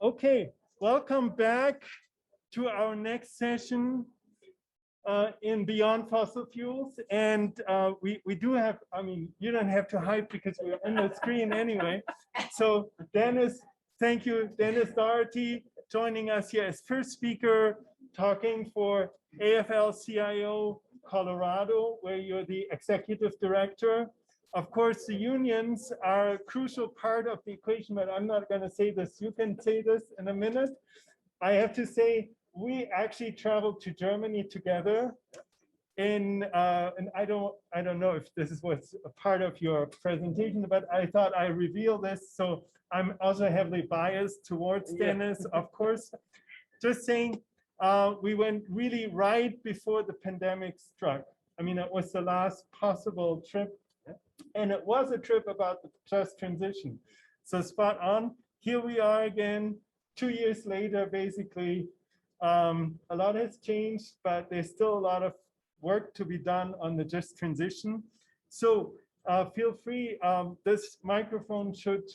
Okay, welcome back to our next session in Beyond Fossil Fuels. And we do have, I mean, you don't have to hype because we're on the screen anyway. So Dennis, thank you, Dennis Doherty, joining us here as first speaker, talking for AFL-CIO Colorado, where you're the executive director. Of course, the unions are a crucial part of the equation, but I'm not going to say this. You can say this in a minute. I have to say, we actually traveled to Germany together. And I don't know if this was a part of your presentation, but I thought I reveal this. So I'm also heavily biased towards Dennis, of course. Just saying, we went really right before the pandemic struck. I mean, it was the last possible trip. And it was a trip about the just transition. So spot on. Here we are again, 2 years later, basically. A lot has changed, but there's still a lot of work to be done on the just transition. So feel free, this microphone should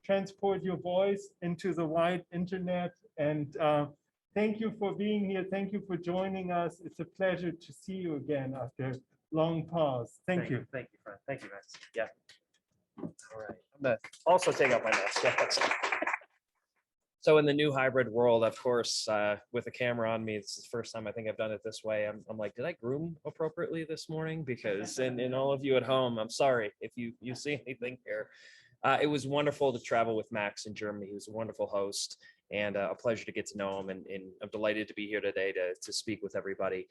transport your voice into the wide internet. And thank you for being here. Thank you for joining us. It's a pleasure to see you again after long pause. Thank you. Thank you, friend. Thank you, guys. Yeah. All right. I'm gonna also take out my mask. So in the new hybrid world, of course, with a camera on me, this is the first time I think I've done it this way. I'm like, did I groom appropriately this morning? Because and all of you at home, I'm sorry if you see anything here. It was wonderful to travel with Max in Germany. He was a wonderful host and a pleasure to get to know him. And I'm delighted to be here today to speak with everybody.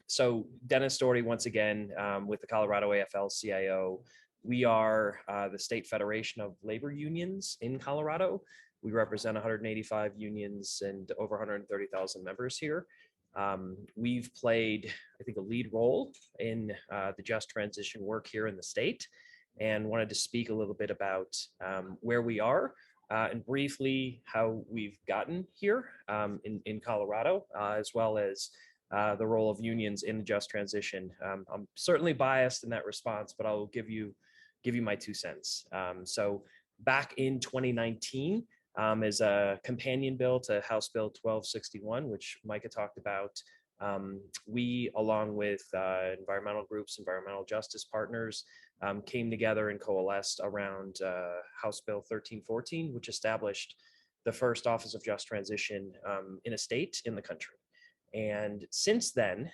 So Dennis Doherty, once again, with the Colorado AFL-CIO. We are the State Federation of Labor Unions in Colorado. We represent 185 unions and over 130,000 members here. We've played, I think, a lead role in the just transition work here in the state, and wanted to speak a little bit about where we are and briefly how we've gotten here in Colorado, as well as the role of unions in the just transition. I'm certainly biased in that response, but I'll give you my 2 cents. So back in 2019, as a companion bill to House Bill 1261, which Micah talked about, we, along with environmental groups, environmental justice partners, came together and coalesced around House Bill 1314, which established the first Office of Just Transition in a state in the country. And since then,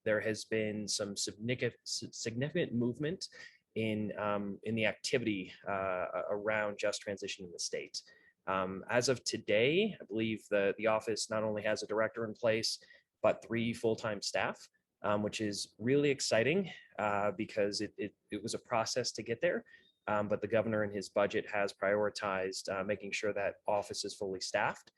there has been some significant movement in the activity around just transition in the state. As of today, I believe the office not only has a director in place, but 3 full-time staff, which is really exciting because it was a process to get there. But the governor in his budget has prioritized making sure that office is fully staffed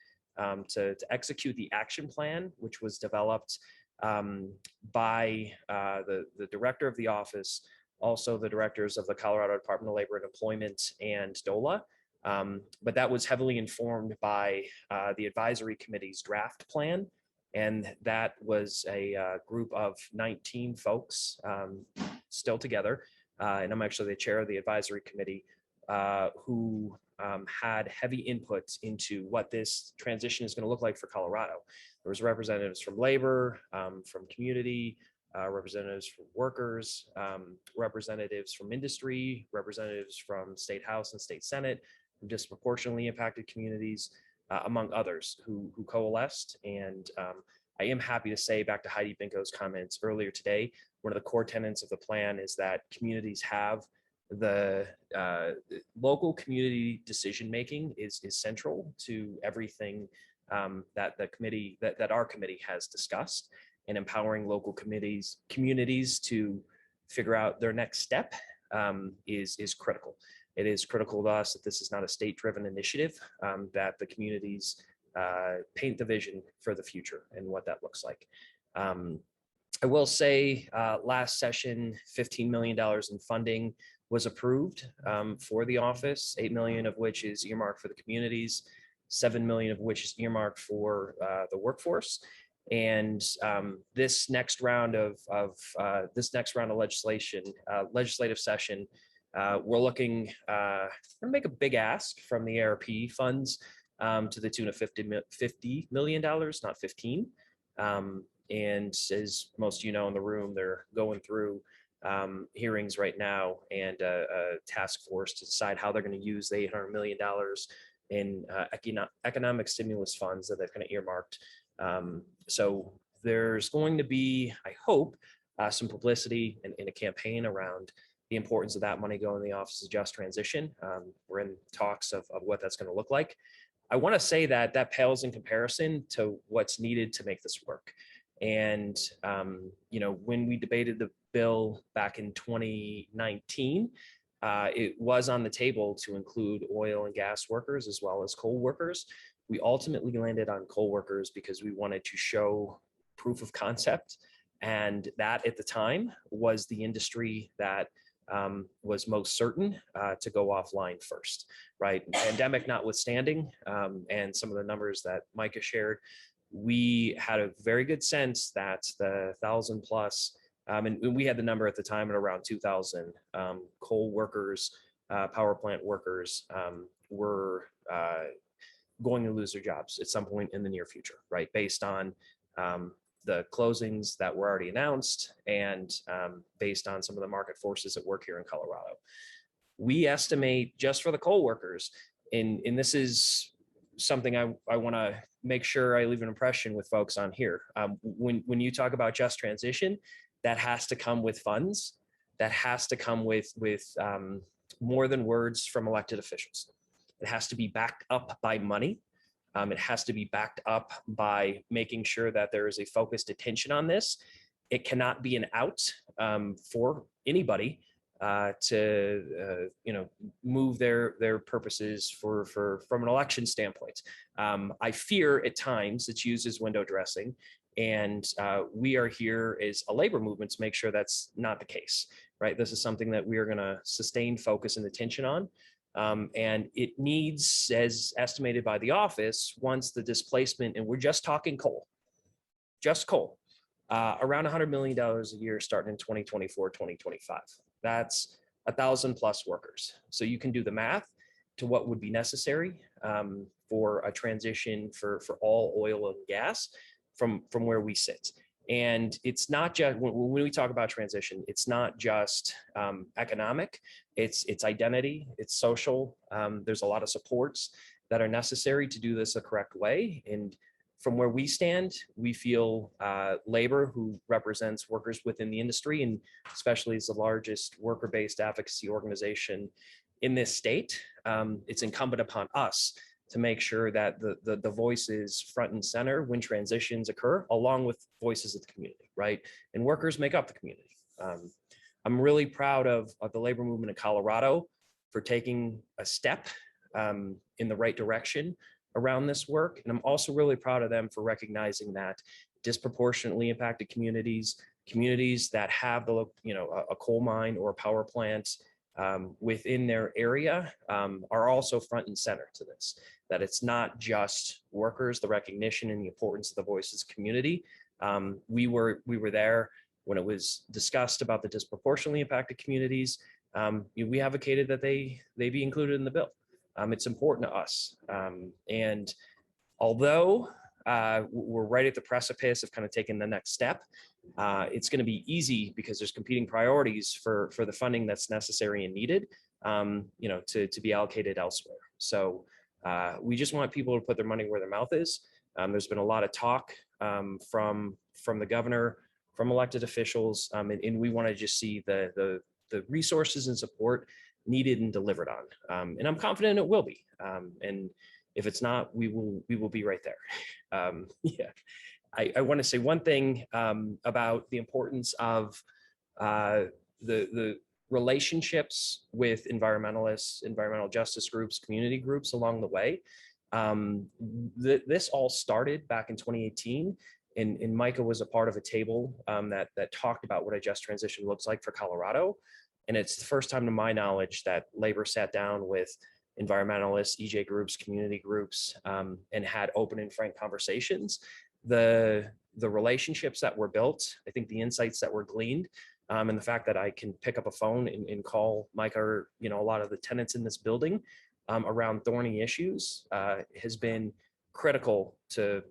to execute the action plan, which was developed by the director of the office, also the directors of the Colorado Department of Labor and Employment and DOLA. But that was heavily informed by the advisory committee's draft plan. And that was a group of 19 folks still together. And I'm actually the chair of the advisory committee who had heavy inputs into what this transition is going to look like for Colorado. There was representatives from labor, from community, representatives from workers, representatives from industry, representatives from State House and State Senate, from disproportionately impacted communities, among others who coalesced. And I am happy to say, back to Heidi Binko's comments earlier today, one of the core tenets of the plan is that communities have the local community decision-making is central to everything that the committee, that our committee has discussed, and empowering local communities to figure out their next step is critical. It is critical to us that this is not a state-driven initiative, that the communities paint the vision for the future and what that looks like. I will say last session, $15 million in funding was approved for the office, 8 million of which is earmarked for the communities, 7 million of which is earmarked for the workforce. And this next round of legislative session We're looking to make a big ask from the ARP funds to the tune of $50 million, not 15. And as most of you know in the room, they're going through hearings right now and a task force to decide how they're going to use the $800 million in economic stimulus funds that they've kind of earmarked. So there's going to be, I hope, some publicity and a campaign around the importance of that money going to the Office of Just Transition. We're in talks of what that's going to look like. I want to say that that pales in comparison to what's needed to make this work. And, when we debated the bill back in 2019, it was on the table to include oil and gas workers as well as coal workers. We ultimately landed on coal workers because we wanted to show proof of concept. And that at the time was the industry that was most certain to go offline first, right? Pandemic notwithstanding, and some of the numbers that Micah shared, we had a very good sense that the 1,000 plus, and we had the number at the time at around 2,000 coal workers, power plant workers were going to lose their jobs at some point in the near future, right? Based on the closings that were already announced and based on some of the market forces at work here in Colorado. We estimate just for the coal workers, and this is something I want to make sure I leave an impression with folks on here. When you talk about just transition, that has to come with funds. That has to come with more than words from elected officials. It has to be backed up by money. It has to be backed up by making sure that there is a focused attention on this. It cannot be an out for anybody to move their purposes from an election standpoint. I fear at times it's used as window dressing, and we are here as a labor movement to make sure that's not the case, right? This is something that we are going to sustain focus and attention on. And it needs, as estimated by the office, once the displacement, and we're just talking coal, just coal, around $100 million a year starting in 2024, 2025. That's 1,000 plus workers. So you can do the math to what would be necessary for a transition for all oil and gas from where we sit. And it's not just, when we talk about transition, it's not just economic, it's identity, it's social. There's a lot of supports that are necessary to do this the correct way. And from where we stand, we feel labor, who represents workers within the industry, and especially as the largest worker-based advocacy organization in this state, it's incumbent upon us to make sure that the voice is front and center when transitions occur, along with voices of the community, right? And workers make up the community. I'm really proud of the labor movement in Colorado for taking a step in the right direction around this work. And I'm also really proud of them for recognizing that disproportionately impacted communities that have a coal mine or a power plant within their area are also front and center to this, that it's not just workers, the recognition and the importance of the voices community. We were there when it was discussed about the disproportionately impacted communities. We advocated that they be included in the bill. It's important to us. And although we're right at the precipice of kind of taking the next step, it's going to be easy because there's competing priorities for the funding that's necessary and needed, to be allocated elsewhere. So we just want people to put their money where their mouth is. There's been a lot of talk from the governor, from elected officials, and we want to just see the resources and support needed and delivered on. And I'm confident it will be. And if it's not, we will be right there. Yeah. I want to say one thing about the importance of the relationships with environmentalists, environmental justice groups, community groups along the way. This all started back in 2018, and Micah was a part of a table that talked about what a just transition looks like for Colorado. And it's the first time to my knowledge that labor sat down with environmentalists, EJ groups, community groups, and had open and frank conversations. The relationships that were built, I think the insights that were gleaned And the fact that I can pick up a phone and call Mike or, a lot of the tenants in this building around thorny issues has been critical to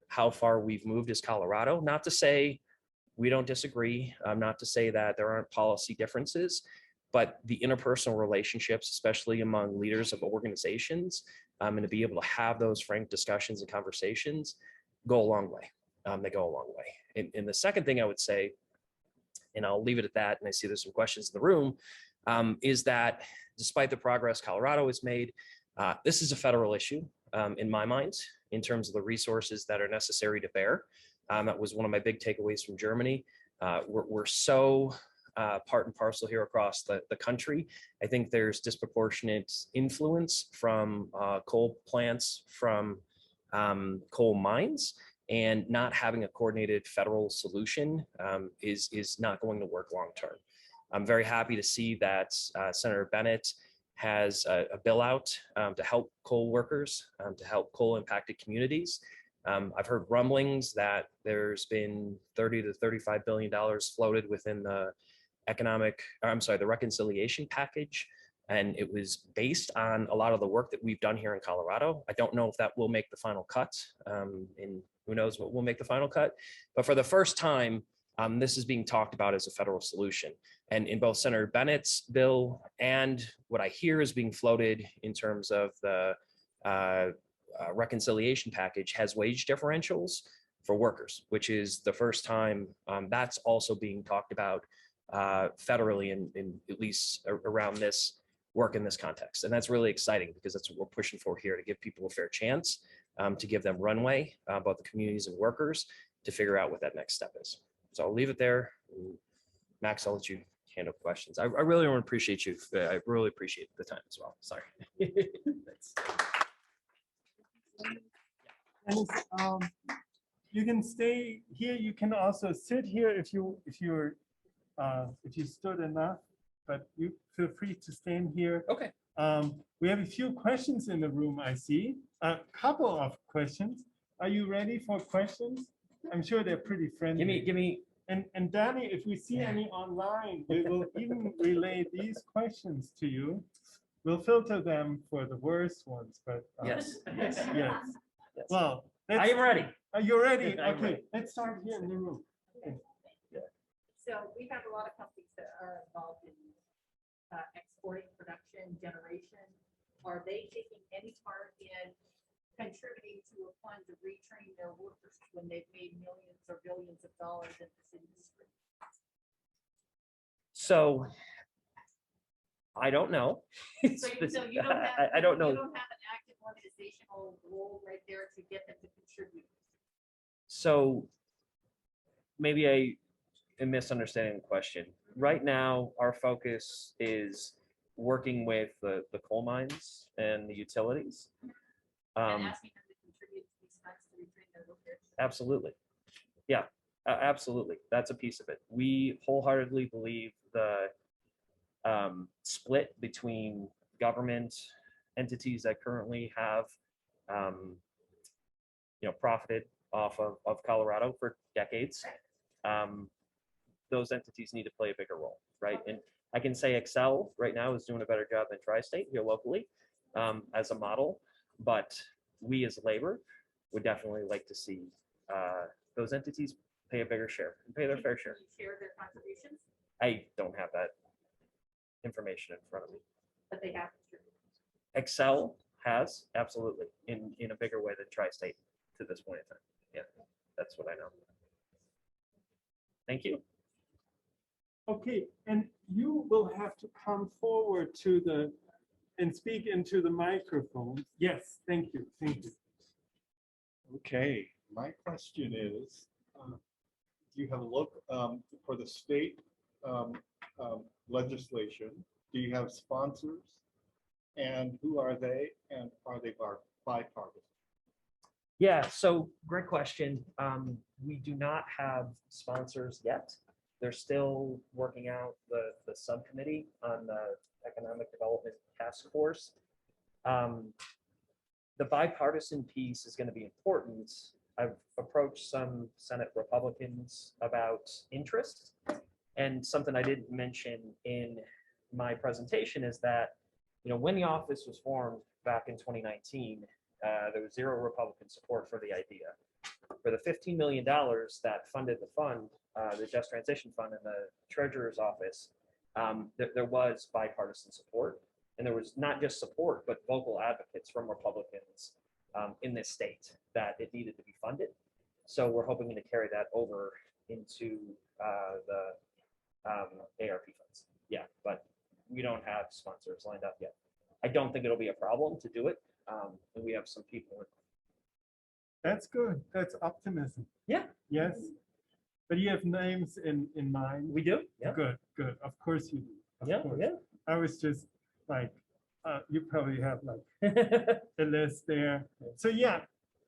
how far we've moved as Colorado. Not to say we don't disagree, not to say that there aren't policy differences, but the interpersonal relationships, especially among leaders of organizations, and to be able to have those frank discussions and conversations go a long way. They go a long way. And the second thing I would say, and I'll leave it at that, and I see there's some questions in the room, is that despite the progress Colorado has made, this is a federal issue in my mind, in terms of the resources that are necessary to bear. That was one of my big takeaways from Germany. We're so part and parcel here across the country. I think there's disproportionate influence from coal plants, from coal mines, and not having a coordinated federal solution is not going to work long term. I'm very happy to see that Senator Bennett has a bill out to help coal workers, to help coal impacted communities. I've heard rumblings that there's been $30 to $35 billion floated within the the reconciliation package. And it was based on a lot of the work that we've done here in Colorado. I don't know if that will make the final cut, and who knows what will make the final cut. But for the first time, this is being talked about as a federal solution. And in both Senator Bennett's bill and what I hear is being floated in terms of the reconciliation package has wage differentials for workers, which is the first time that's also being talked about federally in at least around this work in this context. And that's really exciting because that's what we're pushing for here, to give people a fair chance, to give them runway, both the communities and workers, to figure out what that next step is. So I'll leave it there. Max, I'll let you handle questions. I really want to appreciate you. I really appreciate the time as well. Sorry. And you can stay here. You can also sit here if you stood enough, but you feel free to stand here. Okay. We have a few questions in the room, I see. A couple of questions. Are you ready for questions? I'm sure they're pretty friendly. Give me. And Danny, if we see any online, we will even relay these questions to you. We'll filter them for the worst ones, but Yes. yes. Well, I am ready. Are you ready? I'm Okay, ready. let's start here in the room. So we have a lot of companies that are involved in exporting, production, generation. Are they taking any part in contributing to a fund to retrain their workers when they've made millions or billions of dollars in this industry? So I don't know. So you don't have, I don't know. You don't have an active organizational role right there to get them to contribute. So maybe I am misunderstanding the question. Right now, our focus is working with the coal mines and the utilities. And asking them to contribute to these funds to retrain their workers. Absolutely. Yeah, absolutely. That's a piece of it. We wholeheartedly believe the split between government entities that currently have profited off of Colorado for decades. Those entities need to play a bigger role, right? And I can say Ceal right now is doing a better job than Tri-State here locally as a model, but we as labor would definitely like to see those entities pay a bigger share and pay their fair share. Can you share their contributions? I don't have that information in front of me. But they have contributed. Ceal has, absolutely, in a bigger way than Tri-State to this point in time. Yeah, that's what I know. Thank you. Okay, and you will have to come forward and speak into the microphone. Yes, thank you. Okay, my question is, do you have a look for the state legislation? Do you have sponsors? And who are they? And are they bipartisan? Yeah, so great question. We do not have sponsors yet. They're still working out the subcommittee on the Economic Development Task Force. The bipartisan piece is going to be important. I've approached some Senate Republicans about interest. And something I didn't mention in my presentation is that, when the office was formed back in 2019, there was zero Republican support for the idea. For the $15 million that funded the fund, the Just Transition Fund in the Treasurer's Office, there was bipartisan support. And there was not just support, but vocal advocates from Republicans in this state that it needed to be funded. So we're hoping to carry that over into the ARP funds. Yeah, but we don't have sponsors lined up yet. I don't think it'll be a problem to do it. And we have some people. That's good. That's optimism. Yeah. Yes. But you have names in mind? We do. Yeah. Good, good. Of course you do. Of Yeah. course. Yeah. I was just like, you probably have like a list there. So yeah,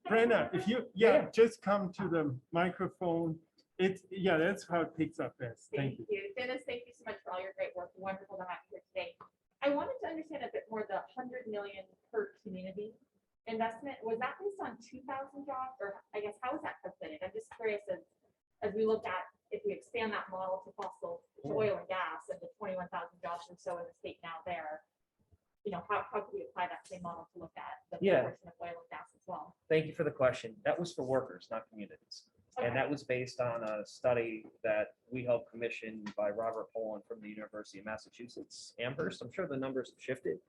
Brenna, if you, just come to the microphone. That's how it picks up best. Thank you. Dennis, thank you so much for all your great work. Wonderful to have you here today. I wanted to understand a bit more the 100 million per community investment. Was that based on 2,000 jobs, or I guess how is that calculated? I'm just curious as we look at if we expand that model to fossil to oil and gas and the 21,000 jobs or so in the state now there. How could we apply that same model to look at the proportion of oil and gas as well? Thank you for the question. That was for workers, not communities. Okay. And that was based on a study that we helped commission by Robert Poland from the University of Massachusetts, Amherst. I'm sure the numbers have shifted,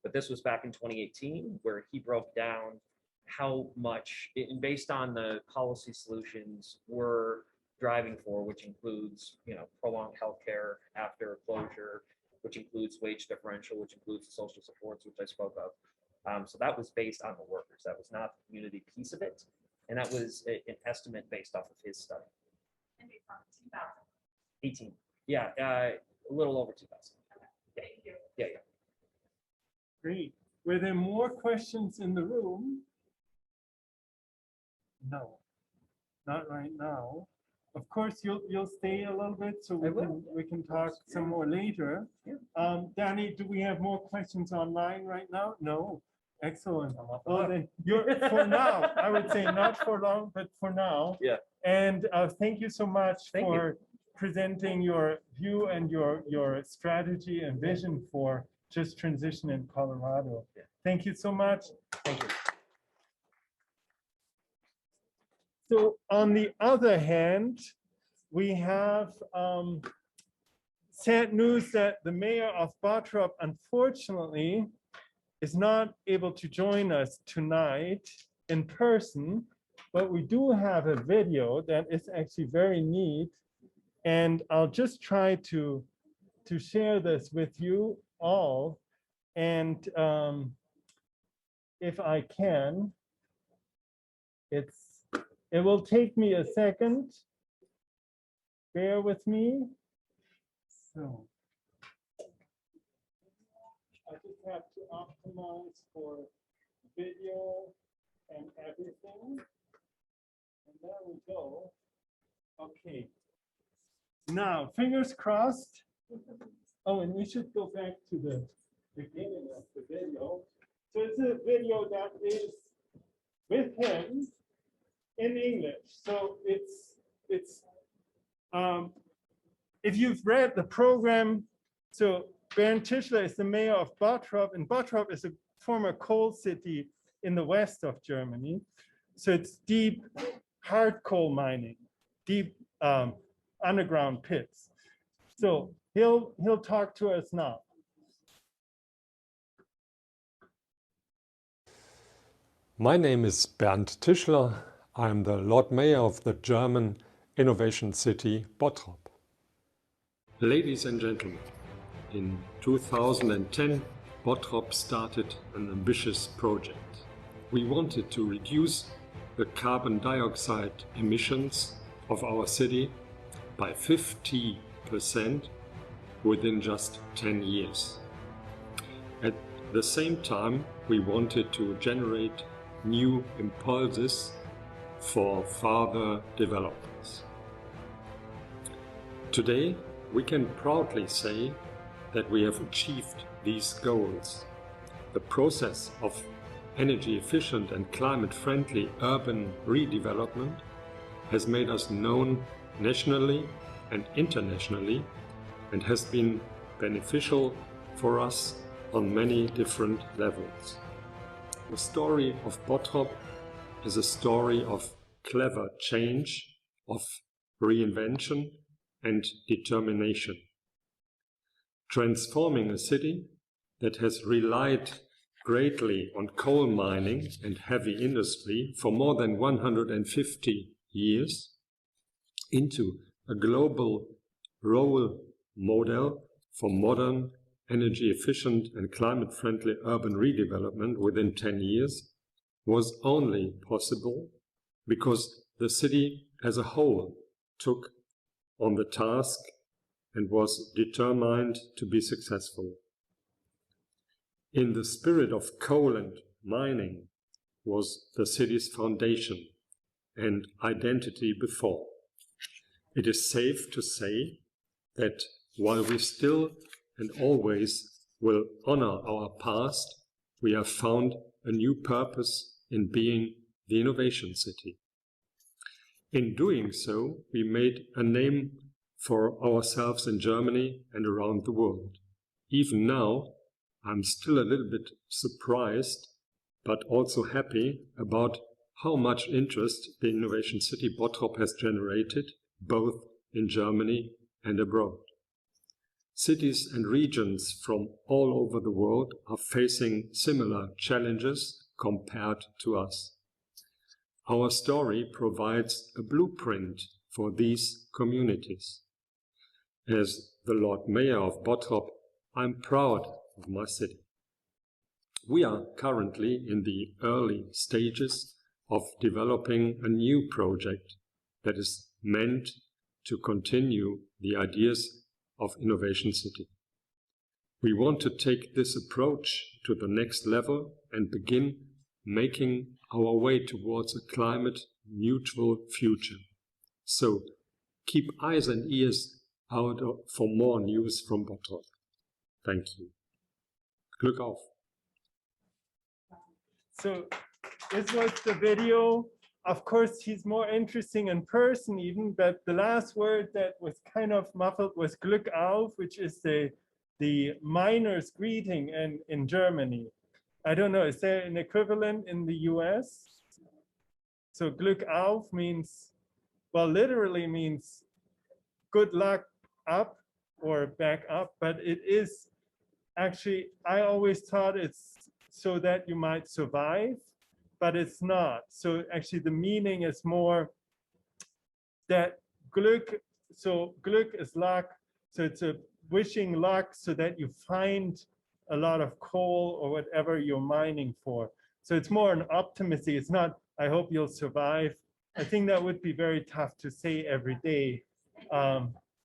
but this was back in 2018, where he broke down how much, based on the policy solutions we're driving for, which includes, prolonged healthcare after closure, which includes wage differential, which includes the social supports, which I spoke of. So that was based on the workers. That was not the community piece of it. And that was an estimate based off of his study. And based on 2,000. 18. Yeah, a little over 2,000. Thank you. Yeah. Great. Were there more questions in the room? No, not right now. Of course, you'll stay a little bit so we can talk some more later. Yeah. Danny, do we have more questions online right now? No. Excellent. Well, then you're for now. I would say not for long, but for now. Yeah. And thank you so much Thank for presenting your view and your strategy and vision for Just Transition in Colorado. Yeah. Thank you so much. Thank you. So on the other hand, we have sad news that the mayor of BOTTROP, unfortunately, is not able to join us tonight in person, but we do have a video that is actually very neat. And I'll just try to share this with you all. And if I can, it will take me a second. Bear with me. So I just have to optimize for video and everything. And there we go. Okay. Now, fingers crossed. Oh, and we should go back to the beginning of the video. So it's a video that is with him in English. So it's if you've read the program, so BERND TISCHLER is the mayor of BOTTROP, and BOTTROP is a former coal city in the west of Germany. So it's deep, hard coal mining, deep underground pits. So he'll talk to us now. My name is Bernd Tischler. I'm the Lord Mayor of the German innovation city BOTTROP. Ladies and gentlemen, in 2010, BOTTROP started an ambitious project. We wanted to reduce the carbon dioxide emissions of our city by 50% within just 10 years. At the same time, we wanted to generate new impulses for further developments. Today, we can proudly say that we have achieved these goals. The process of energy efficient and climate friendly urban redevelopment has made us known nationally and internationally, and has been beneficial for us on many different levels. The story of BOTTROP is a story of clever change, of reinvention and determination. Transforming a city that has relied greatly on coal mining and heavy industry for more than 150 years into a global role model for modern, energy efficient and climate friendly urban redevelopment within 10 years was only possible because the city as a whole took on the task and was determined to be successful. In the spirit of coal and mining was the city's foundation and identity before. It is safe to say that while we still and always will honor our past, we have found a new purpose in being the innovation city. In doing so, we made a name for ourselves in Germany and around the world. Even now, I'm still a little bit surprised, but also happy about how much interest the Innovation City BOTTROP has generated, both in Germany and abroad. Cities and regions from all over the world are facing similar challenges compared to us. Our story provides a blueprint for these communities. As the Lord Mayor of BOTTROP, I'm proud of my city. We are currently in the early stages of developing a new project that is meant to continue the ideas of Innovation City. We want to take this approach to the next level and begin making our way towards a climate neutral future. So keep eyes and ears out for more news from BOTTROP. Thank you. Glück auf. So this was the video. Of course, he's more interesting in person even, but the last word that was kind of muffled was Glück auf, which is the miner's greeting in Germany. I don't know, is there an equivalent in the US? So Glück auf means, well, literally means good luck up or back up, but it is actually, I always thought it's so that you might survive, but it's not. So actually the meaning is more that Glück, so Glück is luck, so it's a wishing luck so that you find a lot of coal or whatever you're mining for. So it's more an optimism. It's not, I hope you'll survive. I think that would be very tough to say every day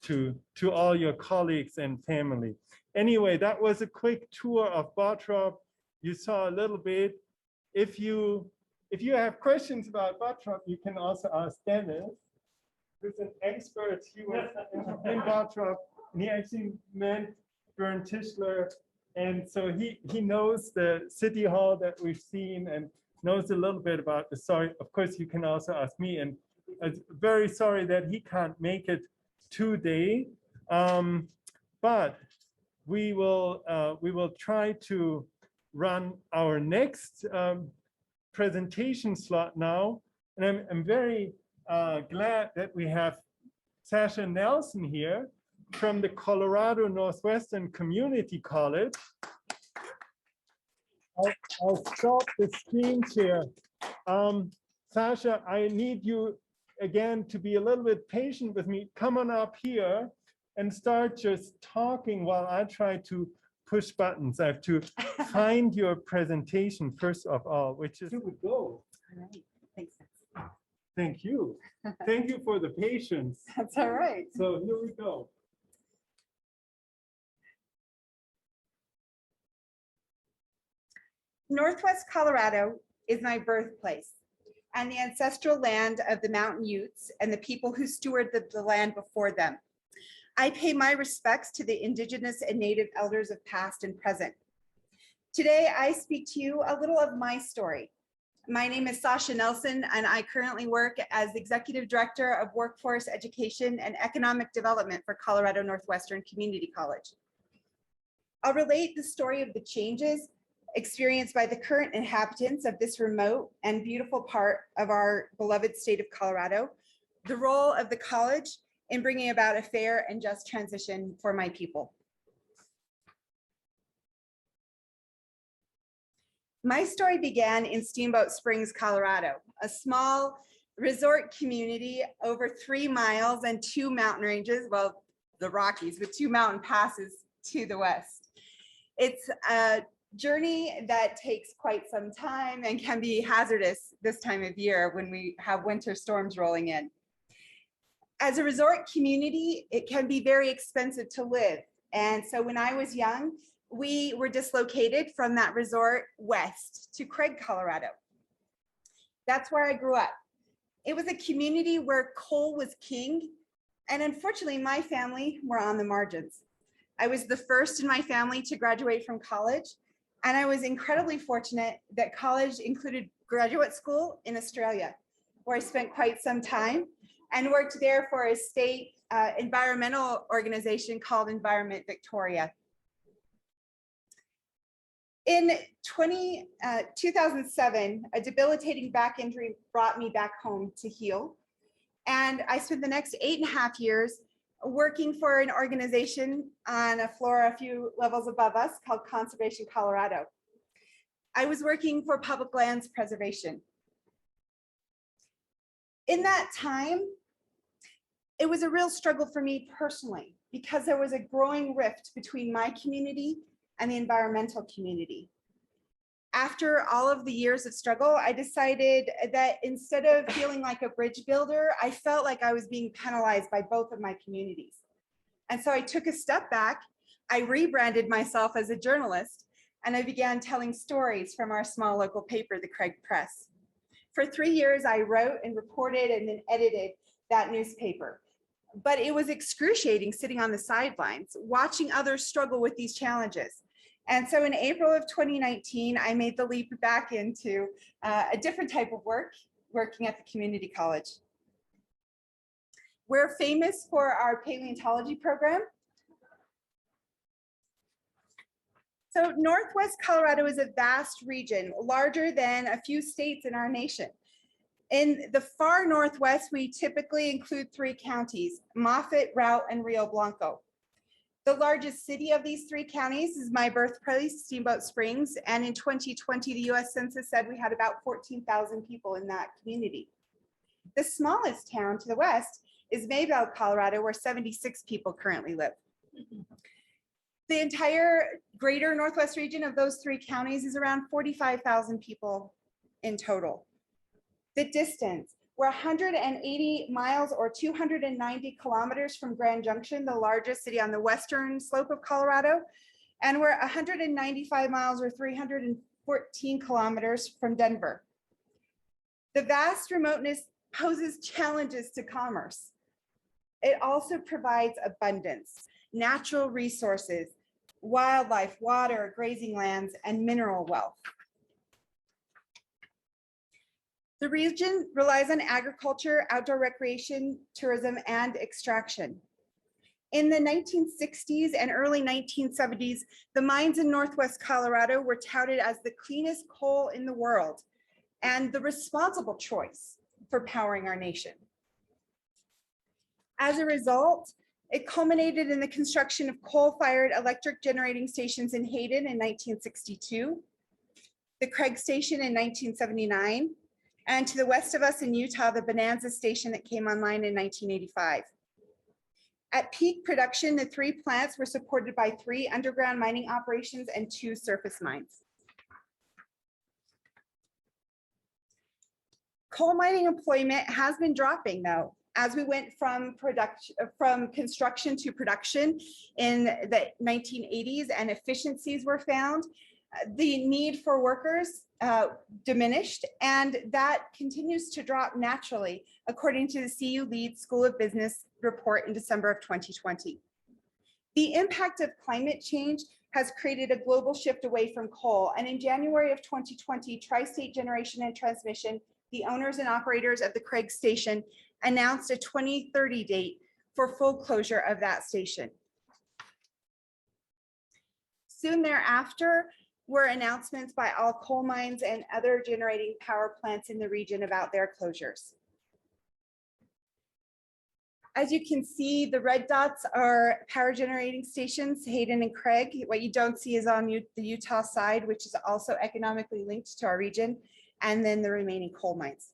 to all your colleagues and family. Anyway, that was a quick tour of BOTTROP. You saw a little bit. If you have questions about BOTTROP, you can also ask Dennis, who's an expert. He was in BOTTROP, and he actually met BERND TISCHLER. And so he knows the city hall that we've seen and knows a little bit about the story. Of course, you can also ask me, and I'm very sorry that he can't make it today. But we will try to run our next presentation slot now. And I'm very glad that we have Sasha Nelson here from the Colorado Northwestern Community College. I'll stop the screen share. Sasha, I need you again to be a little bit patient with me. Come on up here and start just talking while I try to push buttons. I have to find your presentation first of all, which is, here we go. All right. Thanks. Thank you. Thank you for the patience. That's all right. So here we go. Northwest Colorado is my birthplace and the ancestral land of the Mountain Utes and the people who stewarded the land before them. I pay my respects to the Indigenous and Native elders of past and present. Today, I speak to you a little of my story. My name is Sasha Nelson, and I currently work as Executive Director of Workforce Education and Economic Development for Colorado Northwestern Community College. I'll relate the story of the changes experienced by the current inhabitants of this remote and beautiful part of our beloved state of Colorado, the role of the college in bringing about a fair and just transition for my people. My story began in Steamboat Springs, Colorado, a small resort community over 3 miles and 2 mountain ranges, well, the Rockies, with 2 mountain passes to the west. It's a journey that takes quite some time and can be hazardous this time of year when we have winter storms rolling in. As a resort community, it can be very expensive to live. And so when I was young, we were dislocated from that resort west to Craig, Colorado. That's where I grew up. It was a community where coal was king. And unfortunately, my family were on the margins. I was the first in my family to graduate from college. And I was incredibly fortunate that college included graduate school in Australia, where I spent quite some time and worked there for a state environmental organization called Environment Victoria. In 2007, a debilitating back injury brought me back home to heal. And I spent the next 8.5 years working for an organization on a floor a few levels above us called Conservation Colorado. I was working for public lands preservation. In that time, it was a real struggle for me personally because there was a growing rift between my community and the environmental community. After all of the years of struggle, I decided that instead of feeling like a bridge builder, I felt like I was being penalized by both of my communities. And so I took a step back, I rebranded myself as a journalist, and I began telling stories from our small local paper, the Craig Press. For 3 years, I wrote and reported and then edited that newspaper. But it was excruciating sitting on the sidelines, watching others struggle with these challenges. And so in April of 2019, I made the leap back into a different type of work, working at the community college. We're famous for our paleontology program. So Northwest Colorado is a vast region, larger than a few states in our nation. In the far Northwest, we typically include 3 counties, Moffett, Routt, and Rio Blanco. The largest city of these 3 counties is my birthplace, Steamboat Springs, and in 2020, the US Census said we had about 14,000 people in that community. The smallest town to the west is Maybell, Colorado, where 76 people currently live. The entire greater Northwest region of those 3 counties is around 45,000 people in total. The distance, we're 180 miles or 290 kilometers from Grand Junction, the largest city on the western slope of Colorado, and we're 195 miles or 314 kilometers from Denver. The vast remoteness poses challenges to commerce. It also provides abundance, natural resources, wildlife, water, grazing lands, and mineral wealth. The region relies on agriculture, outdoor recreation, tourism, and extraction. In the 1960s and early 1970s, the mines in Northwest Colorado were touted as the cleanest coal in the world and the responsible choice for powering our nation. As a result, it culminated in the construction of coal-fired electric generating stations in Hayden in 1962, the Craig Station in 1979, and to the west of us in Utah, the Bonanza Station that came online in 1985. At peak production, the 3 plants were supported by 3 underground mining operations and 2 surface mines. Coal mining employment has been dropping though, as we went from construction to production in the 1980s and efficiencies were found. The need for workers diminished, and that continues to drop naturally, according to the CU Lead School of Business report in December of 2020. The impact of climate change has created a global shift away from coal. And in January of 2020, Tri-State Generation and Transmission, the owners and operators of the Craig Station, announced a 2030 date for full closure of that station. Soon thereafter were announcements by all coal mines and other generating power plants in the region about their closures. As you can see, the red dots are power generating stations, Hayden and Craig. What you don't see is on the Utah side, which is also economically linked to our region, and then the remaining coal mines.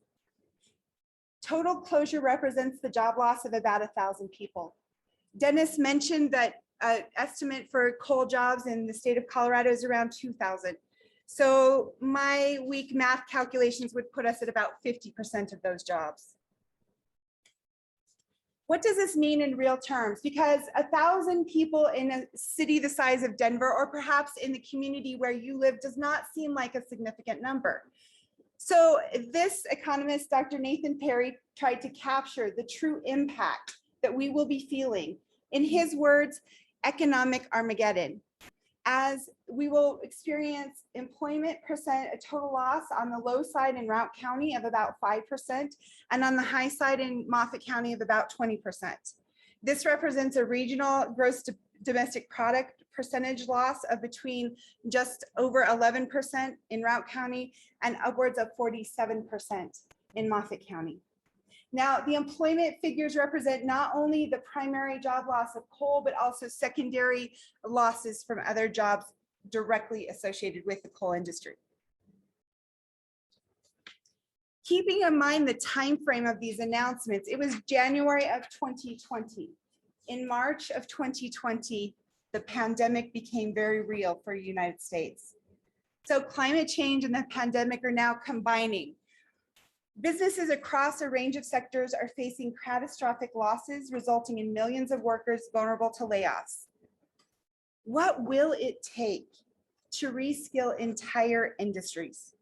Total closure represents the job loss of about 1,000 people. Dennis mentioned that estimate for coal jobs in the state of Colorado is around 2,000. So my weak math calculations would put us at about 50% of those jobs. What does this mean in real terms? Because 1,000 people in a city the size of Denver, or perhaps in the community where you live, does not seem like a significant number. So this economist, Dr. Nathan Perry, tried to capture the true impact that we will be feeling. In his words, economic Armageddon, as we will experience employment percent, a total loss on the low side in Routt County of about 5%, and on the high side in Moffat County of about 20%. This represents a regional gross domestic product percentage loss of between just over 11% in Routt County and upwards of 47% in Moffat County. Now, the employment figures represent not only the primary job loss of coal, but also secondary losses from other jobs directly associated with the coal industry. Keeping in mind the time frame of these announcements, it was January of 2020. In March of 2020, the pandemic became very real for the United States. So climate change and the pandemic are now combining. Businesses across a range of sectors are facing catastrophic losses, resulting in millions of workers vulnerable to layoffs. What will it take to reskill entire industries?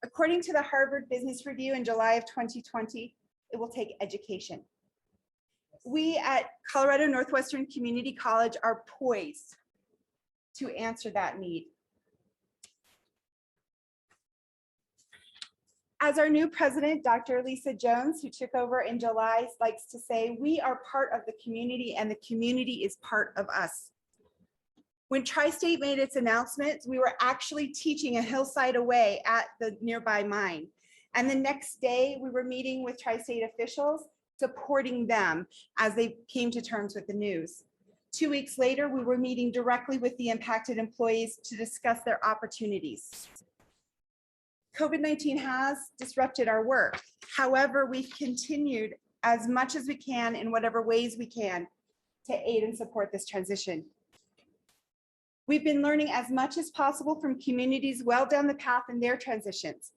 According to the Harvard Business Review in July of 2020, it will take education. We at Colorado Northwestern Community College are poised to answer that need. As our new president, Dr. Lisa Jones, who took over in July, likes to say, we are part of the community and the community is part of us. When Tri-State made its announcement, we were actually teaching a hillside away at the nearby mine. And the next day we were meeting with Tri-State officials, supporting them as they came to terms with the news. 2 weeks later, we were meeting directly with the impacted employees to discuss their opportunities. COVID-19 has disrupted our work. However, we've continued as much as we can in whatever ways we can to aid and support this transition. We've been learning as much as possible from communities well down the path in their transitions.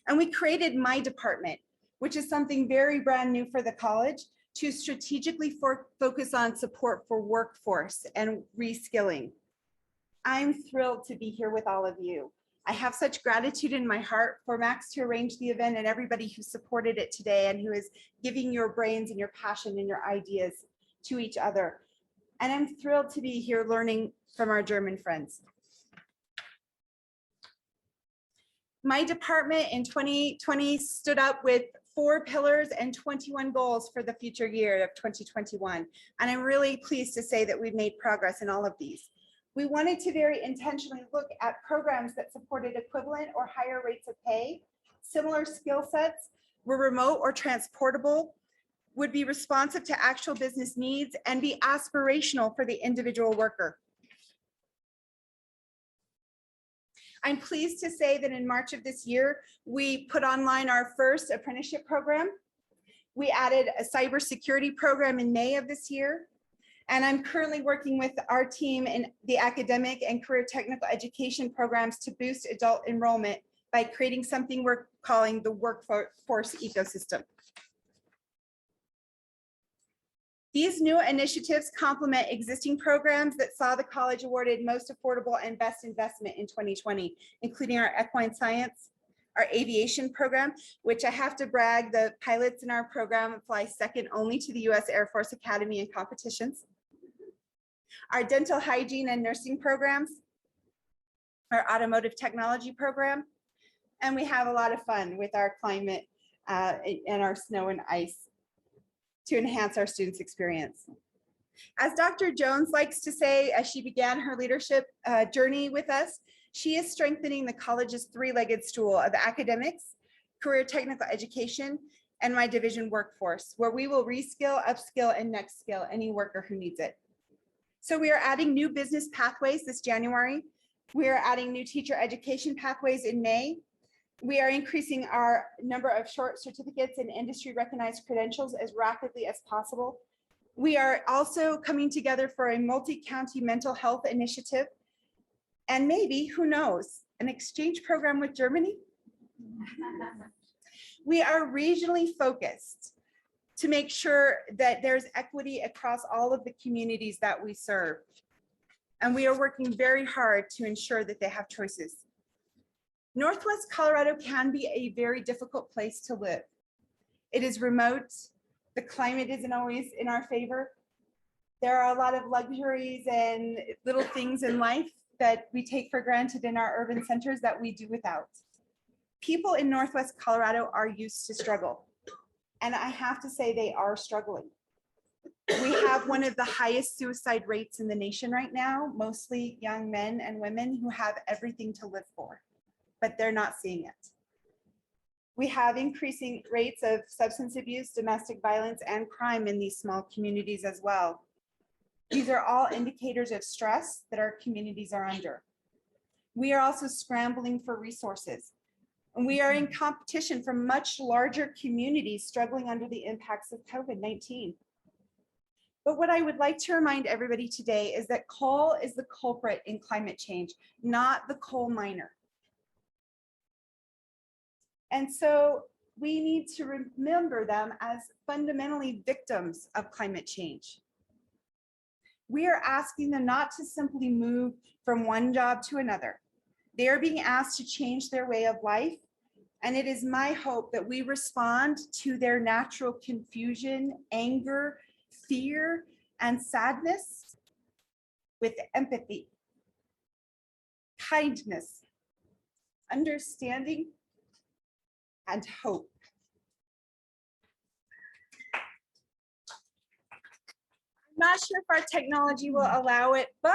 And we created my department, which is something very brand new for the college, to strategically focus on support for workforce and reskilling. I'm thrilled to be here with all of you. I have such gratitude in my heart for Max to arrange the event and everybody who supported it today and who is giving your brains and your passion and your ideas to each other. And I'm thrilled to be here learning from our German friends. My department in 2020 stood up with 4 pillars and 21 goals for the future year of 2021. And I'm really pleased to say that we've made progress in all of these. We wanted to very intentionally look at programs that supported equivalent or higher rates of pay, similar skill sets, were remote or transportable, would be responsive to actual business needs, and be aspirational for the individual worker. I'm pleased to say that in March of this year, we put online our first apprenticeship program. We added a cybersecurity program in May of this year. And I'm currently working with our team in the academic and career technical education programs to boost adult enrollment by creating something we're calling the workforce ecosystem. These new initiatives complement existing programs that saw the college awarded most affordable and best investment in 2020, including our equine science, our aviation program, which I have to brag, the pilots in our program fly second only to the US Air Force Academy in competitions. our dental hygiene and nursing programs, our automotive technology program, and we have a lot of fun with our climate and our snow and ice to enhance our students' experience. As Dr. Jones likes to say, as she began her leadership journey with us, she is strengthening the college's three-legged stool of academics, career technical education, and my division workforce, where we will reskill, upskill, and next skill any worker who needs it. So we are adding new business pathways this January. We are adding new teacher education pathways in May. We are increasing our number of short certificates and industry recognized credentials as rapidly as possible. We are also coming together for a multi-county mental health initiative. And maybe, who knows, an exchange program with Germany? We are regionally focused to make sure that there's equity across all of the communities that we serve. And we are working very hard to ensure that they have choices. Northwest Colorado can be a very difficult place to live. It is remote. The climate isn't always in our favor. There are a lot of luxuries and little things in life that we take for granted in our urban centers that we do without. People in Northwest Colorado are used to struggle. And I have to say they are struggling. We have one of the highest suicide rates in the nation right now, mostly young men and women who have everything to live for, but they're not seeing it. We have increasing rates of substance abuse, domestic violence, and crime in these small communities as well. These are all indicators of stress that our communities are under. We are also scrambling for resources. And we are in competition from much larger communities struggling under the impacts of COVID-19. But what I would like to remind everybody today is that coal is the culprit in climate change, not the coal miner. And so we need to remember them as fundamentally victims of climate change. We are asking them not to simply move from one job to another. They are being asked to change their way of life. And it is my hope that we respond to their natural confusion, anger, fear, and sadness with empathy, kindness, understanding, and hope. I'm not sure if our technology will allow it, but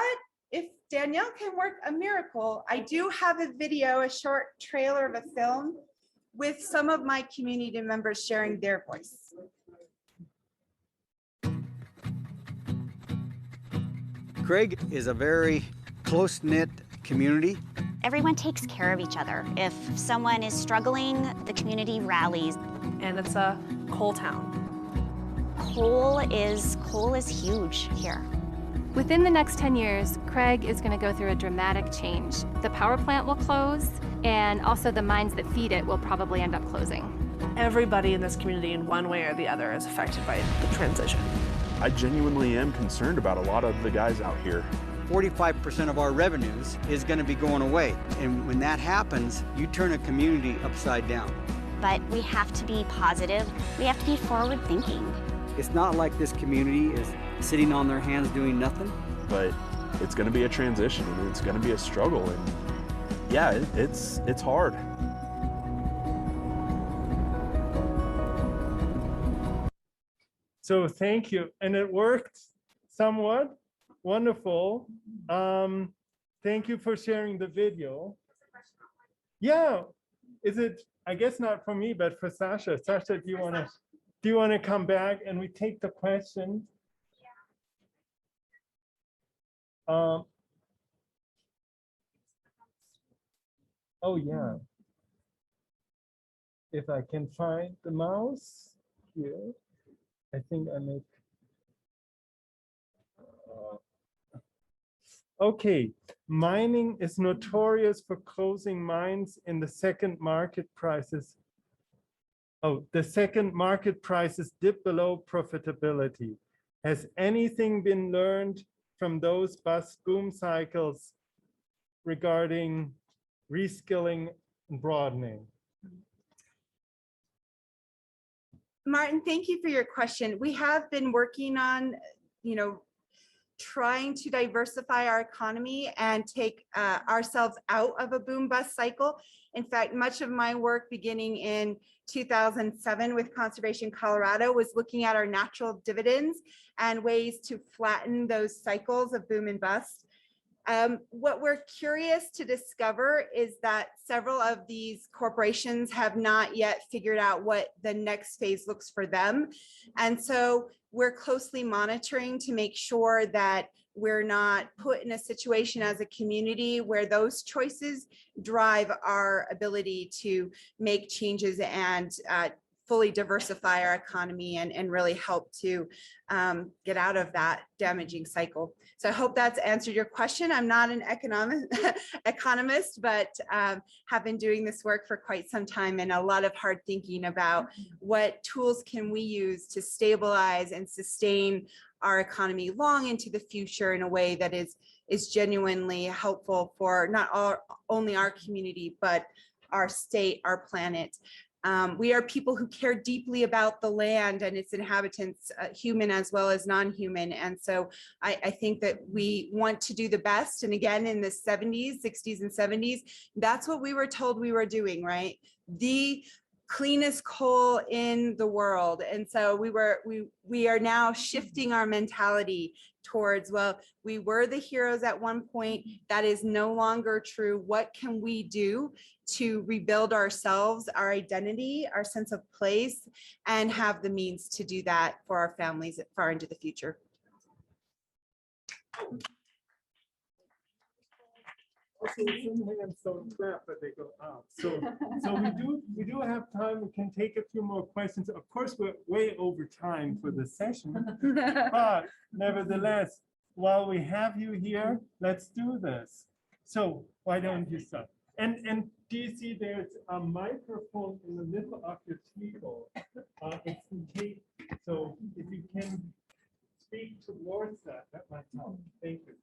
if Danielle can work a miracle, I do have a video, a short trailer of a film with some of my community members sharing their voice. Craig is a very close-knit community. Everyone takes care of each other. If someone is struggling, the community rallies. And it's a coal town. Coal is huge here. Within the next 10 years, Craig is going to go through a dramatic change. The power plant will close, and also the mines that feed it will probably end up closing. Everybody in this community in one way or the other is affected by the transition. I genuinely am concerned about a lot of the guys out here. 45% of our revenues is going to be going away. And when that happens, you turn a community upside down. But we have to be positive. We have to be forward thinking. It's not like this community is sitting on their hands doing nothing. But it's going to be a transition and it's going to be a struggle. And yeah, it's hard. So thank you. And it worked somewhat. Wonderful. Thank you for sharing the video. Yeah, is it, I guess not for me, but for Sasha. Sasha, do you want to come back and we take the question? Oh yeah. If I can find the mouse here, I think I make. Okay, mining is notorious for closing mines in the second market prices. Oh, the second market prices dip below profitability. Has anything been learned from those bust boom cycles regarding reskilling and broadening? Martin, thank you for your question. We have been working on, trying to diversify our economy and take ourselves out of a boom bust cycle. In fact, much of my work beginning in 2007 with Conservation Colorado was looking at our natural dividends and ways to flatten those cycles of boom and bust. What we're curious to discover is that several of these corporations have not yet figured out what the next phase looks for them. And so we're closely monitoring to make sure that we're not put in a situation as a community where those choices drive our ability to make changes and fully diversify our economy and really help to get out of that damaging cycle. So I hope that's answered your question. I'm not an economist, but have been doing this work for quite some time and a lot of hard thinking about what tools can we use to stabilize and sustain our economy long into the future in a way that is genuinely helpful for not only our community, but our state, our planet. We are people who care deeply about the land and its inhabitants, human as well as non-human. And so I think that we want to do the best. And again, in the 70s, 60s and 70s, that's what we were told we were doing, right? The cleanest coal in the world. And so we are now shifting our mentality towards, well, we were the heroes at one point. That is no longer true. What can we do to rebuild ourselves, our identity, our sense of place, and have the means to do that for our families far into the future? Also, some hands don't clap, but they go up. So we do have time. We can take a few more questions. Of course, we're way over time for the session, but nevertheless, while we have you here, let's do this. So why don't you start? And do you see there's a microphone in the middle of your table? It's in tape. So if you can speak towards that, that might help. Thank you.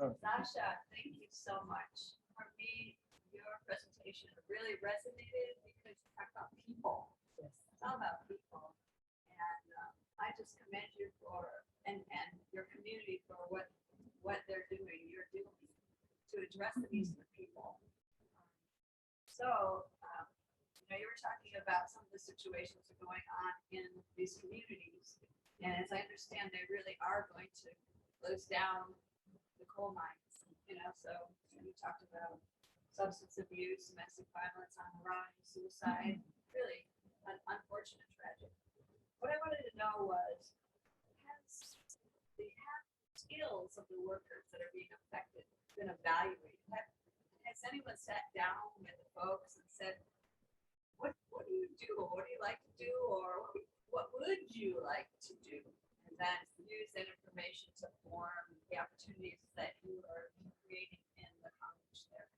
Sasha, thank you so much. For me, your presentation really resonated because you talk about people. It's all about people. And I just commend you for, and your community for what they're doing, you're doing to address the needs of the people. So, you were talking about some of the situations that are going on in these communities. And as I understand, they really are going to close down the coal mines, so you talked about substance abuse, domestic violence on the rise, suicide, really an unfortunate tragedy. What I wanted to know was, has the skills of the workers that are being affected been evaluated? Has anyone sat down with the folks and said, what do you do? What do you like to do? Or what would you like to do? And then use that information to form the opportunities that you are creating in the college there.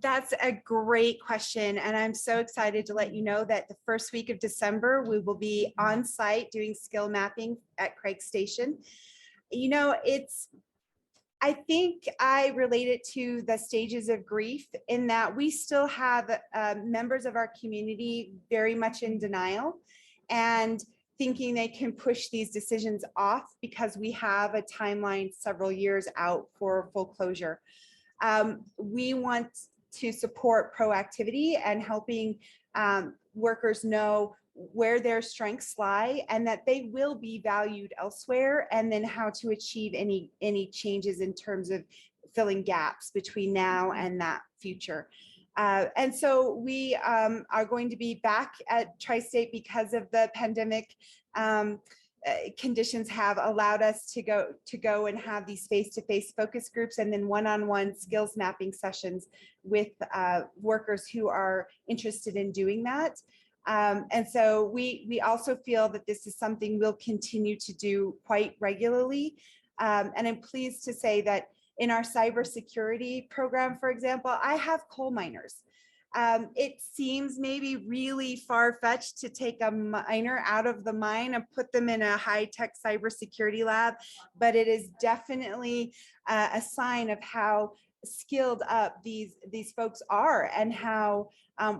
That's a great question. And I'm so excited to let you know that the first week of December, we will be on site doing skill mapping at Craig Station. I think I relate it to the stages of grief in that we still have members of our community very much in denial and thinking they can push these decisions off because we have a timeline several years out for full closure. We want to support proactivity and helping workers know where their strengths lie and that they will be valued elsewhere, and then how to achieve any changes in terms of filling gaps between now and that future. And so we are going to be back at Tri-State because of the pandemic. Conditions have allowed us to go and have these face-to-face focus groups and then one-on-one skills mapping sessions with workers who are interested in doing that. And so we also feel that this is something we'll continue to do quite regularly. And I'm pleased to say that in our cybersecurity program, for example, I have coal miners. It seems maybe really far-fetched to take a miner out of the mine and put them in a high-tech cybersecurity lab, but it is definitely a sign of how skilled up these folks are, and how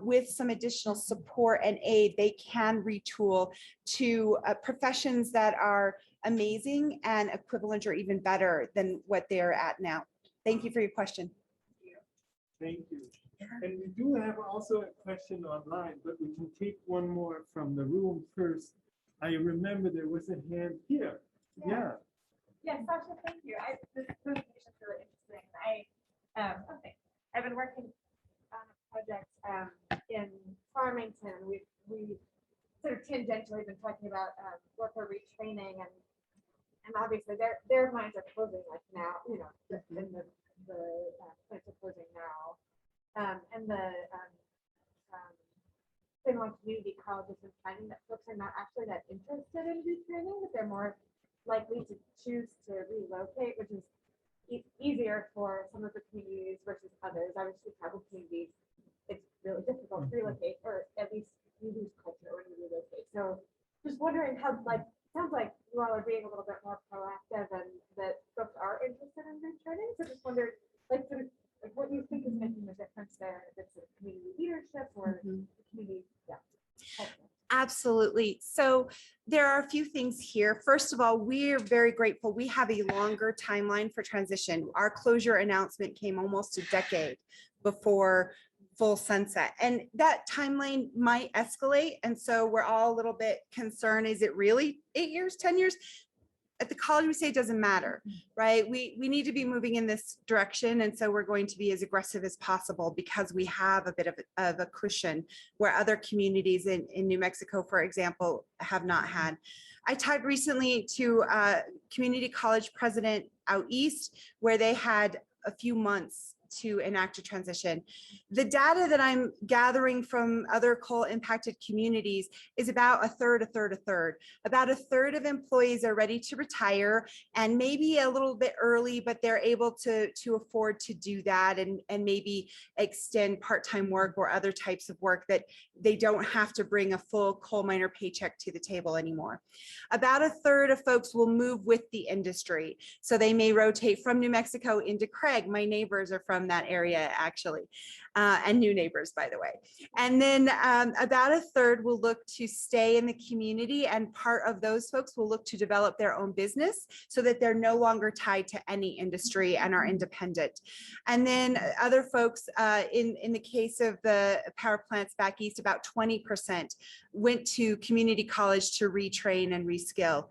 with some additional support and aid, they can retool to professions that are amazing and equivalent or even better than what they're at now. Thank you for your question. Thank you. And we do have also a question online, but we can take one more from the room first. I remember there was a hand here. Yeah. Yeah, Sasha, thank you. This presentation is really interesting. I've been working on a project in Farmington. We sort of tangentially been talking about worker retraining, and obviously their minds are closing like now. The plants are closing now, and the Finland community colleges been finding that folks are not actually that interested in retraining, but they're more likely to choose to relocate, which is easier for some of the communities versus others. Obviously, tribal communities, it's really difficult to relocate, or at least you lose culture when you relocate. So just wondering how, sounds like you all are being a little bit more proactive and that folks are interested in retraining. So just wondered, what you think is making the difference there, if it's a community leadership or the community, Absolutely. So there are a few things here. First of all, we are very grateful. We have a longer timeline for transition. Our closure announcement came almost a decade before full sunset, and that timeline might escalate. And so we're all a little bit concerned. Is it really 8 years, 10 years? At the college, we say it doesn't matter, right? We need to be moving in this direction. And so we're going to be as aggressive as possible because we have a bit of a cushion where other communities in New Mexico, for example, have not had. I talked recently to a community college president out east where they had a few months to enact a transition. The data that I'm gathering from other coal impacted communities is about a third. About a third of employees are ready to retire, and maybe a little bit early, but they're able to afford to do that and maybe extend part-time work or other types of work that they don't have to bring a full coal miner paycheck to the table anymore. About a third of folks will move with the industry. So they may rotate from New Mexico into Craig. My neighbors are from that area actually, and new neighbors, by the way. And then about a third will look to stay in the community, and part of those folks will look to develop their own business so that they're no longer tied to any industry and are independent. And then other folks, in the case of the power plants back east, about 20% went to community college to retrain and reskill.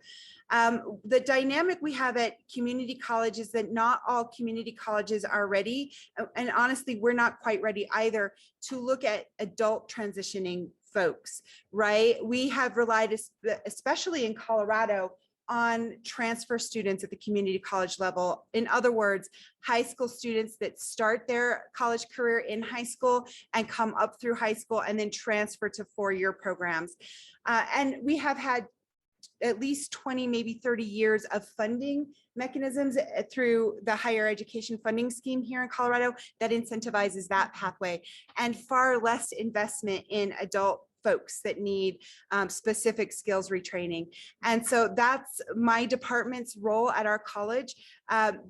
The dynamic we have at community college is that not all community colleges are ready. And honestly, we're not quite ready either to look at adult transitioning folks, right? We have relied, especially in Colorado, on transfer students at the community college level. In other words, high school students that start their college career in high school and come up through high school and then transfer to four-year programs. And we have had at least 20, maybe 30 years of funding mechanisms through the higher education funding scheme here in Colorado that incentivizes that pathway, and far less investment in adult folks that need specific skills retraining. And so that's my department's role at our college.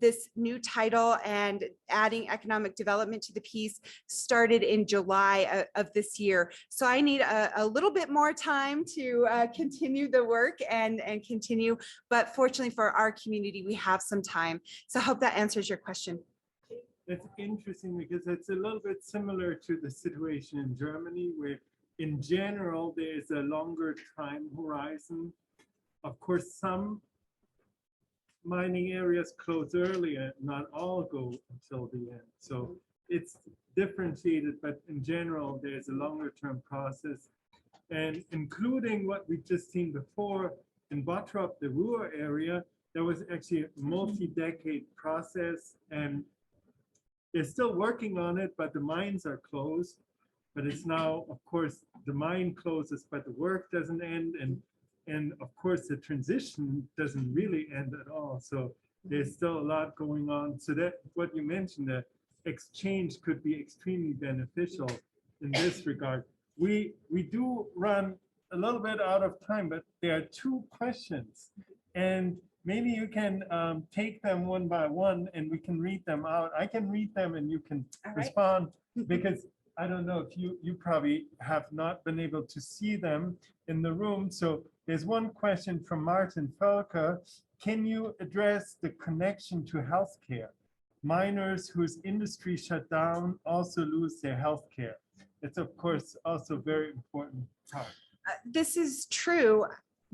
This new title and adding economic development to the piece started in July of this year. So I need a little bit more time to continue the work and continue, but fortunately for our community, we have some time. So I hope that answers your question. That's interesting because it's a little bit similar to the situation in Germany, where in general, there's a longer time horizon. Of course, some mining areas close earlier, not all go until the end. So it's differentiated, but in general, there's a longer term process. And including what we've just seen before in BOTTROP, the Ruhr area, there was actually a multi-decade process, and they're still working on it, but the mines are closed. But it's now, of course, the mine closes, but the work doesn't end. And of course, the transition doesn't really end at all. So there's still a lot going on. So that what you mentioned, the exchange could be extremely beneficial in this regard. We do run a little bit out of time, but there are two questions. And maybe you can take them one by one and we can read them out. I can read them and you can respond, because I don't know if you probably have not been able to see them in the room. So there's one question from Martin Felker. Can you address the connection to healthcare? Miners whose industry shut down also lose their healthcare. It's of course also very important part. This is true.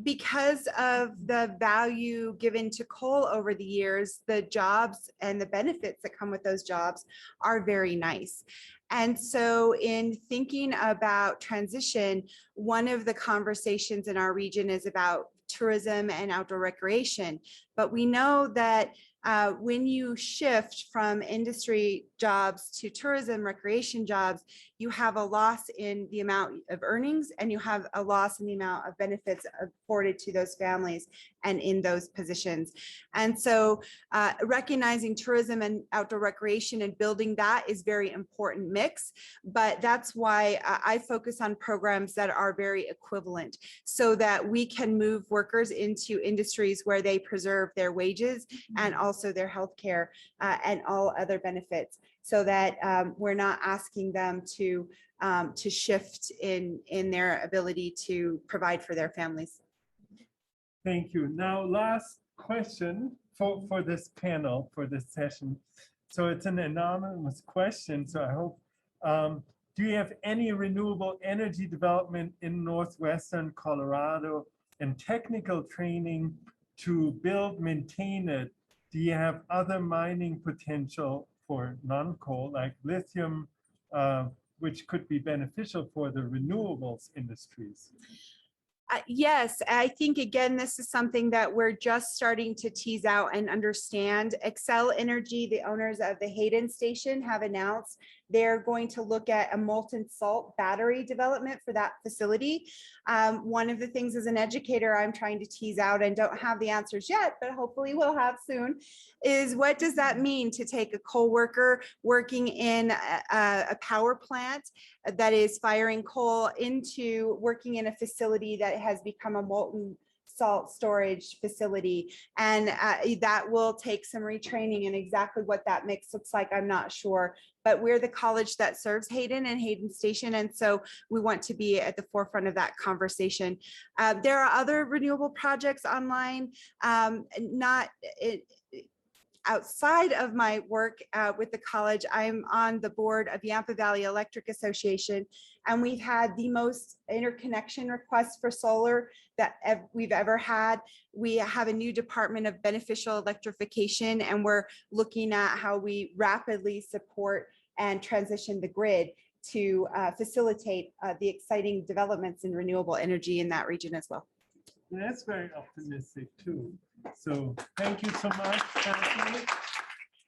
Because of the value given to coal over the years, the jobs and the benefits that come with those jobs are very nice. And so in thinking about transition, one of the conversations in our region is about tourism and outdoor recreation. But we know that when you shift from industry jobs to tourism recreation jobs, you have a loss in the amount of earnings and you have a loss in the amount of benefits afforded to those families and in those positions. And so recognizing tourism and outdoor recreation and building that is very important mix, but that's why I focus on programs that are very equivalent so that we can move workers into industries where they preserve their wages and also their health care and all other benefits, so that we're not asking them to shift in their ability to provide for their families. Thank you. Now, last question for this panel, for this session. So it's an anonymous question. So I hope, do you have any renewable energy development in Northwestern Colorado and technical training to build, maintain it? Do you have other mining potential for non-coal like lithium, which could be beneficial for the renewables industries? Yes, I think, again, this is something that we're just starting to tease out and understand. Xcel Energy, the owners of the Hayden Station, have announced they're going to look at a molten salt battery development for that facility. One of the things as an educator I'm trying to tease out and don't have the answers yet, but hopefully we'll have soon, is what does that mean to take a coal worker working in a power plant that is firing coal into working in a facility that has become a molten salt storage facility, and that will take some retraining, and exactly what that mix looks like, I'm not sure, but we're the college that serves Hayden and Hayden Station, and so we want to be at the forefront of that conversation. There are other renewable projects online, outside of my work with the college. I'm on the board of Yampa Valley Electric Association, and we've had the most interconnection requests for solar that we've ever had. We have a new department of beneficial electrification, and we're looking at how we rapidly support and transition the grid to facilitate the exciting developments in renewable energy in that region as well. That's very optimistic too. So thank you so much, Kathy.